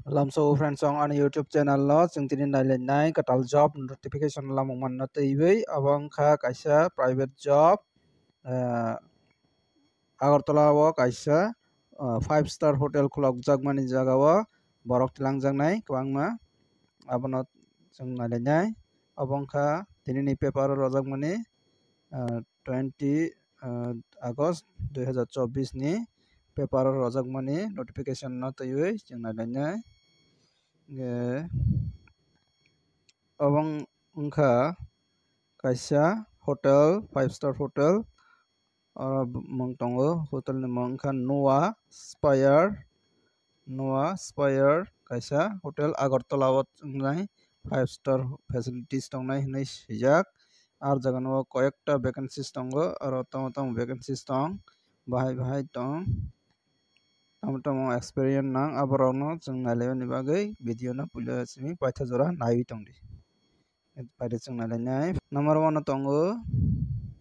Lamso friends on YouTube channel lo singtini nai katal job notification lamong man na tv abang kha kaisa private job uh, agartala o kaisa 5-star hotel khulok jagmani jaga o borok tilangjak nai kwangma abono jong nai abang kha tinini paper rojak 20 August 2024 ni paper rojak notification na tv jong nai abang wngkha kaisa hotel 5-star hotel mong tongo hotel ni mong wngkha Noah Spire kaisa hotel Agartala o wngnai 5-star facilities tongnai hinui sijak ar jaga no koyekta vacancies tongo aro tamo vacancies tong bahai tong tamo experience nang aborok no jong nailaimanini bagui video no puila simi paitha jora naiwi tongdi paide jong nailai number 1 no tongo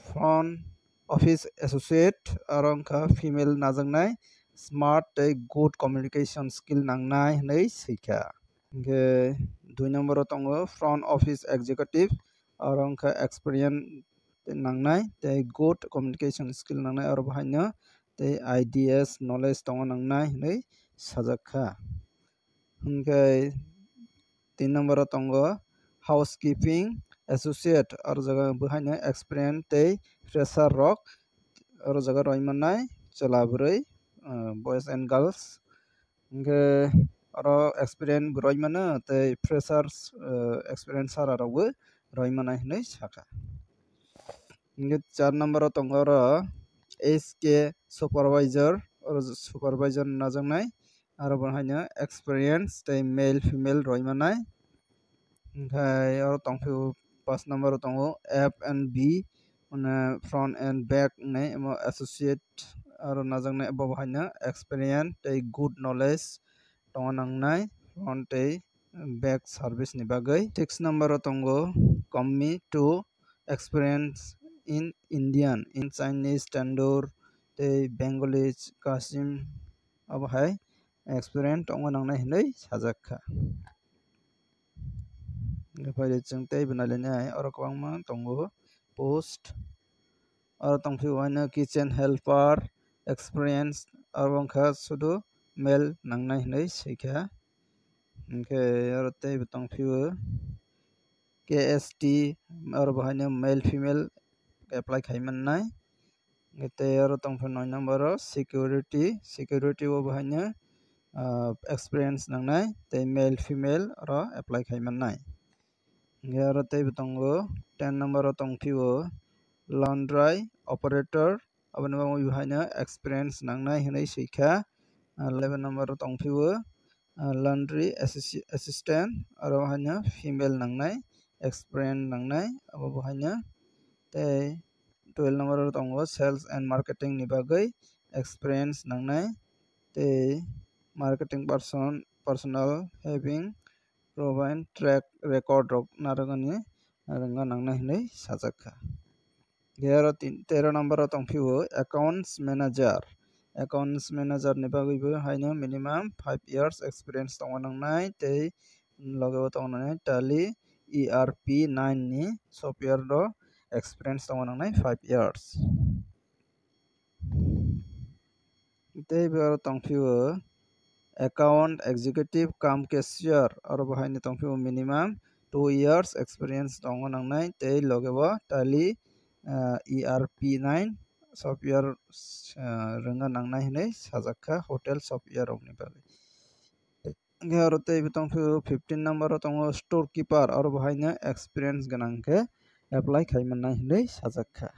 front office associate aro wngkha female najaknai smart tei good communication skill nangnai hinui sikha hingke 2 number o tongo front office executive aro wngkha experience nangnai tei good communication skill nangnai aro bahaino tei IDS knowledge tongo nangnai hinui sajakha hingke 3 number o tongo housekeeping associate aro jaga bahaino experience tei fresher rok aro jaga roimanai chela burui boys and girls hingke aro experience bo roimano tei freshers experience sara rokbo roimanai hinui saka hingke 4 number o tongo aro SK supervisor aro supervisor najaknai aro bahaino experience tei male female roimanai hingkai aro tongphio 5 number o tongo F&B front and back nei associate aro najaknai abo bahaino experience tei good knowledge tongo nangnai front tei back service ni bagui 6 number o tongo commi to experience in Indian in Chinese tandoor tei Bengali kasim abo hai experience tongo nangnai hinui sajakha paide jong tei bo nailainia aro kwbangma tongo post aro tongphio waino kitchen helper experience aro wngkha sudu male nangnai hinui sikha hingke aro tei bo tongphio KST aro bahaino male female apply khaimannai tei aro tongphio 9 number o security o bahaino experience nangnai tei male female aro apply khaimannai hingke aro tei bo tongo 10 number o tongphio laundry operator aboni bahaino experience nangnai hinui sikha 11 number o tongphio laundry assistant aro bahaino female nangnai experience nangnai abo bahaino tei 12 number o tongo sales and marketing ni bagui experience nangnai tei marketing personnel having proven track record rok narwgani rwngna nangnai hinui sajakha aro 13 number o tongphio accounts manager ni bagui bo haino minimum 5 years experience tongo nangnai tei loge o tongo nangnai tally ERP9 ni software ro experience tongo nangnai 5 years tei bo aro tongphio account executive cum cashier aro bahaino tongphio minimum 2 years experience tongo nangnai tei loge o tally ERP9 software rwngna nangnai hinui sajakha hotel software rokni bagui hingke aro tei bo tongphio 15 number o tongo storekeeper aro bahaino experience ganang khe apply khaimannai hinui sajakha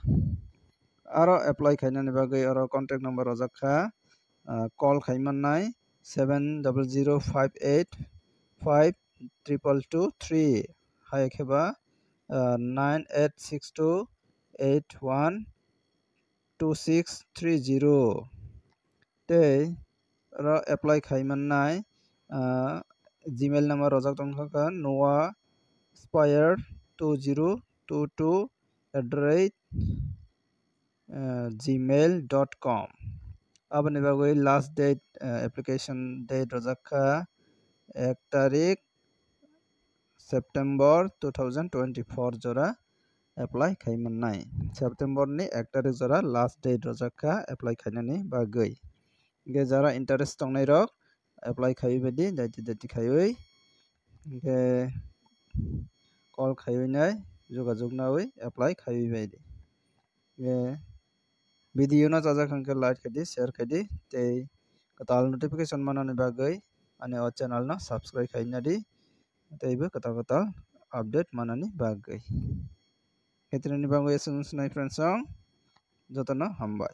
aro apply khainani bagui aro contact number rojakha call khaimannai 7005852223 hai kheba 9862812630 tei ro apply khaimannai gmail number rojak tongkha noah spire 2022@gmail.com aboni bagui last date application date rojakha 1 tarik September 2024 jora apply khaimannai. September ni 1 tarik jora last date rojaka apply khainani bagui. Ge jara interest tongnai rok apply khaiwi badi daiti khaiwi ge call khaiwi nai jogajog nawi apply khaiwi badi. Ge video no jajak hangke like khadi share khadi tei katal notification manani bagui ani o channel no subscribe khainadi teibo katal update manani bagui. Hetrani bagui esun sunai friends jotono hambai.